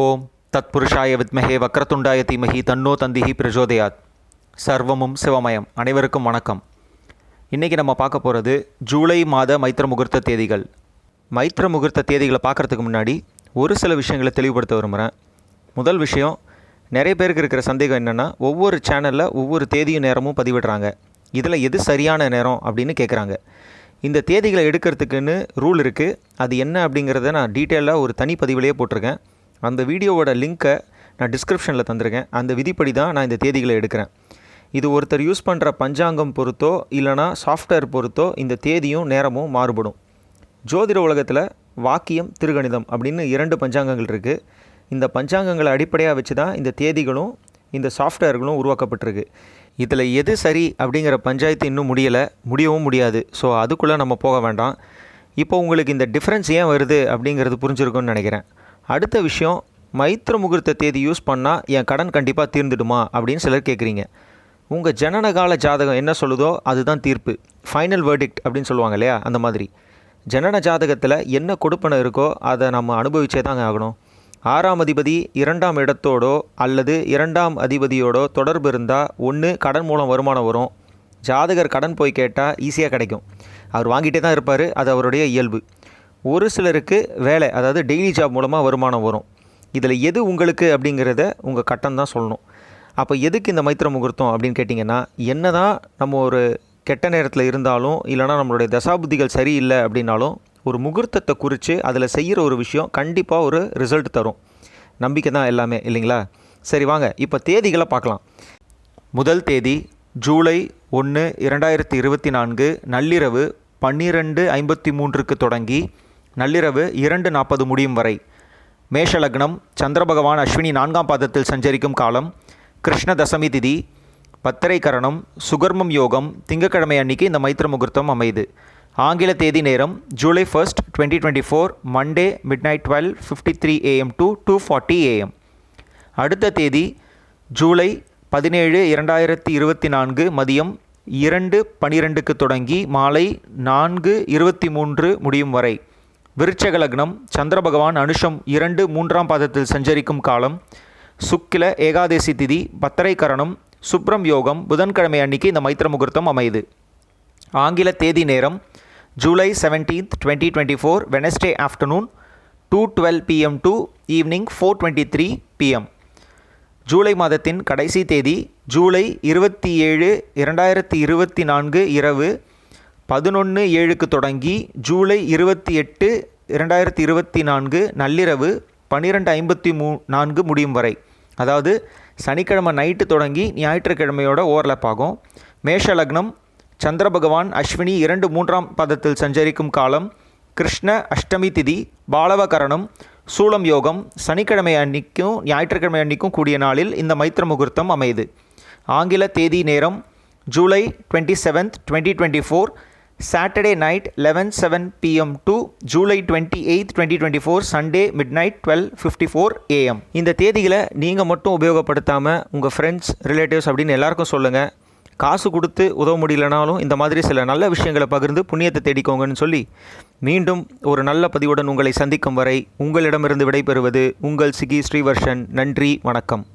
ஓம் தத்புருஷாய வித்மஹே வக்ரதுண்டாய தீமஹி தன்னோ தந்திஹி பிரஜோதயாத். சர்வமும் சிவமயம். அனைவருக்கும் வணக்கம். இன்றைக்கி நம்ம பார்க்க போகிறது ஜூலை மாத மைத்திர முகூர்த்த தேதிகள். மைத்திர முகூர்த்த தேதிகளை பார்க்குறதுக்கு முன்னாடி ஒரு சில விஷயங்களை தெளிவுபடுத்த விரும்புகிறேன். முதல் விஷயம், நிறைய பேருக்கு இருக்கிற சந்தேகம் என்னென்னா, ஒவ்வொரு சேனலில் ஒவ்வொரு தேதியும் நேரமும் பதிவிடுறாங்க. இதில் எது சரியான நேரம் அப்படின்னு கேட்குறாங்க. இந்த தேதிகளை எடுக்கிறதுக்குன்னு ரூல் இருக்குது. அது என்ன அப்படிங்கிறத நான் டீட்டெயிலாக ஒரு தனி பதிவிலேயே போட்டிருக்கேன். அந்த வீடியோவோட லிங்க்கை நான் டிஸ்கிரிப்ஷனில் தந்திருக்கேன். அந்த விதிப்படி தான் நான் இந்த தேதிகளை எடுக்கிறேன். இது ஒருத்தர் யூஸ் பண்ணுற பஞ்சாங்கம் பொறுத்தோ இல்லைனா சாஃப்ட்வேர் பொறுத்தோ இந்த தேதியும் நேரமும் மாறுபடும். ஜோதிட உலகத்தில் வாக்கியம், திருகணிதம் அப்படின்னு 2 பஞ்சாங்கங்கள் இருக்குது. இந்த பஞ்சாங்கங்களை அடிப்படையாக வச்சு தான் இந்த தேதிகளும் இந்த சாஃப்ட்வேர்களும் உருவாக்கப்பட்டிருக்கு. இதில் எது சரி அப்படிங்கிற பஞ்சாயத்து இன்னும் முடியவும் முடியாது. ஸோ அதுக்குள்ளே நம்ம போக வேண்டாம். இப்போ உங்களுக்கு இந்த டிஃப்ரென்ஸ் ஏன் வருது அப்படிங்கிறது புரிஞ்சிருக்கும்னு நினைக்கிறேன். அடுத்த விஷயம், மைத்திர முகூர்த்த தேதி யூஸ் பண்ணால் என் கடன் கண்டிப்பாக தீர்ந்துடுமா அப்படின்னு சிலர் கேட்குறீங்க. உங்கள் ஜனனகால ஜாதகம் என்ன சொல்லுதோ அதுதான் தீர்ப்பு, ஃபைனல் வேர்டிக்ட் அப்படின்னு சொல்லுவாங்க இல்லையா, அந்த மாதிரி. ஜனன ஜாதகத்தில் என்ன கொடுப்பனை இருக்கோ அதை நம்ம அனுபவிச்சே தாங்க ஆகணும். 6ஆம் அதிபதி 2ஆம் இடத்தோடோ அல்லது 2ஆம் அதிபதியோடோ தொடர்பு இருந்தால் ஒன்று கடன் மூலம் வருமானம் வரும். ஜாதகர் கடன் போய் கேட்டால் ஈஸியாக கிடைக்கும். அவர் வாங்கிட்டே தான் இருப்பார், அது அவருடைய இயல்பு. ஒரு சிலருக்கு வேலை, அதாவது டெய்லி ஜாப் மூலமாக வருமானம் வரும். இதில் எது உங்களுக்கு அப்படிங்கிறத உங்கள் கட்டம் தான் சொல்லணும். அப்போ எதுக்கு இந்த மைத்திர முகூர்த்தம் அப்படின்னு கேட்டிங்கன்னா, என்ன தான் நம்ம ஒரு கெட்ட நேரத்தில் இருந்தாலும் இல்லைனா நம்மளுடைய தசாபுத்திகள் சரியில்லை அப்படின்னாலும் ஒரு முகூர்த்தத்தை குறித்து அதில் செய்கிற ஒரு விஷயம் கண்டிப்பாக ஒரு ரிசல்ட் தரும். நம்பிக்கை தான் எல்லாமே, இல்லைங்களா? சரி வாங்க, இப்போ தேதிகளை பார்க்கலாம். முதல் தேதி ஜூலை 1, 2024 நள்ளிரவு 12:53 தொடங்கி நள்ளிரவு 2:40 முடியும் வரை. மேஷ லக்னம், சந்திர பகவான் அஸ்வினி 4ஆம் பாதத்தில் சஞ்சரிக்கும் காலம், கிருஷ்ண தசமி திதி, பத்தரை கரணம், சுகர்மம் யோகம். திங்கக்கிழமை அன்னைக்கு இந்த மைத்திர முகூர்த்தம் அமையுது. ஆங்கில தேதி நேரம் July 1, 2024 Monday midnight 12:53 AM to 2:40 AM. அடுத்த தேதி ஜூலை 17, 2024 மதியம் 2:12 தொடங்கி மாலை 4:23 முடியும் வரை. விருச்சக லக்னம், சந்திர பகவான் அனுஷம் 2, 3ஆம் பாதத்தில் சஞ்சரிக்கும் காலம், சுக்கில ஏகாதசி திதி, பத்தரை கரணம், சுப்ரம் யோகம். புதன்கிழமை அன்னைக்கு இந்த மைத்திர முகூர்த்தம் அமையுது. ஆங்கில தேதி நேரம் July 17, 2024 Wednesday afternoon 2:12 PM to evening 4:23 PM. July மாதத்தின் கடைசி தேதி ஜூலை 27, 2024 இரவு 11:07 தொடங்கி ஜூலை 28, 2024 நள்ளிரவு 12:54 முடியும் வரை. அதாவது சனிக்கிழமை நைட்டு தொடங்கி ஞாயிற்றுக்கிழமையோட ஓவர்லாப் ஆகும். மேஷ லக்னம், சந்திர பகவான் அஸ்வினி 2, 3ஆம் பாதத்தில் சஞ்சரிக்கும் காலம், கிருஷ்ண அஷ்டமி திதி, பாலவ கரணம், சூலம் யோகம். சனிக்கிழமை அன்னைக்கும் ஞாயிற்றுக்கிழமை அன்னைக்கும் கூடிய நாளில் இந்த மைத்திர முகூர்த்தம் அமையுது. ஆங்கில தேதி நேரம் July 27, 2024 Saturday night 11:07 PM to July 28, 2024 Sunday midnight 12:54 AM. இந்த தேதிகளை நீங்கள் மட்டும் உபயோகப்படுத்தாமல் உங்கள் ஃப்ரெண்ட்ஸ், ரிலேட்டிவ்ஸ் அப்படின்னு எல்லாருக்கும் சொல்லுங்கள். காசு கொடுத்து உதவ முடியலனாலும் இந்த மாதிரி சில நல்ல விஷயங்களை பகிர்ந்து புண்ணியத்தை தேடிக்கோங்கன்னு சொல்லி மீண்டும் ஒரு நல்ல பதிவுடன் உங்களை சந்திக்கும் வரை உங்களிடமிருந்து விடைபெறுவது உங்கள் சிகி ஸ்ரீவர்ஷன். நன்றி, வணக்கம்.